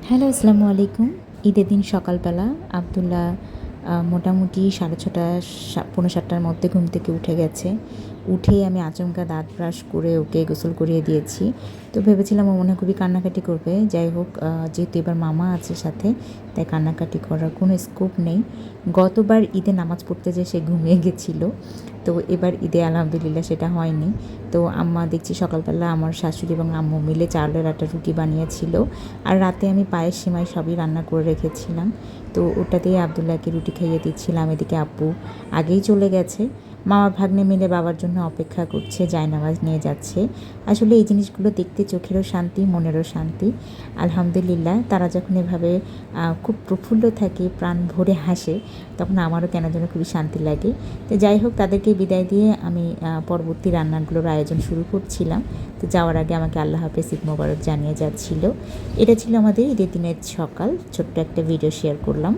Hello, আসসালামু আলাইকুম। ঈদের দিন সকালবেলা আব্দুল্লাহ মোটামুটি 6:30 পৌনে 7টার মধ্যে ঘুম থেকে উঠে গেছে। উঠেই আমি আচমকা দাঁত ব্রাশ করে ওকে গোসল করিয়ে দিয়েছি। তো ভেবেছিলাম ও মনে হয় খুবই কান্নাকাটি করবে। যাই হোক, যেহেতু এবার মামা আছে সাথে, তাই কান্নাকাটি করার কোনো স্কোপ নেই। গতবার ঈদে নামাজ পড়তে যেয়ে সে ঘুমিয়ে গেছিল। তো এবার ঈদে আলহামদুলিল্লাহ সেটা হয়নি। তো আম্মা দেখছি সকালবেলা আমার শাশুড়ি এবং আম্মু মিলে চালের আটার রুটি বানিয়েছিল। আর রাতে আমি পায়েস সেমাই সবই রান্না করে রেখেছিলাম। তো ওটা দিয়ে আব্দুল্লাহকে রুটি খাইয়ে দিচ্ছিলাম। এদিকে আব্বু আগেই চলে গেছে। মামা ভাগ্নে মিলে বাবার জন্য অপেক্ষা করছে, জায়নামাজ নিয়ে যাচ্ছে। আসলে এই জিনিসগুলো দেখতে চোখেরও শান্তি, মনেরও শান্তি। আলহামদুলিল্লাহ, তারা যখন এভাবে খুব প্রফুল্ল থাকে, প্রাণ ভরে হাসে, তখন আমারও কেন যেন খুবই শান্তি লাগে। তো যাই হোক, তাদেরকে বিদায় দিয়ে আমি পরবর্তী রান্নাগুলোর আয়োজন শুরু করছিলাম। তো যাওয়ার আগে আমাকে আল্লাহ হাফেজ, ঈদ মোবারক জানিয়ে যাচ্ছিল। এটা ছিল আমাদের ঈদের দিনের সকাল। ছোট্ট একটা ভিডিও শেয়ার করলাম।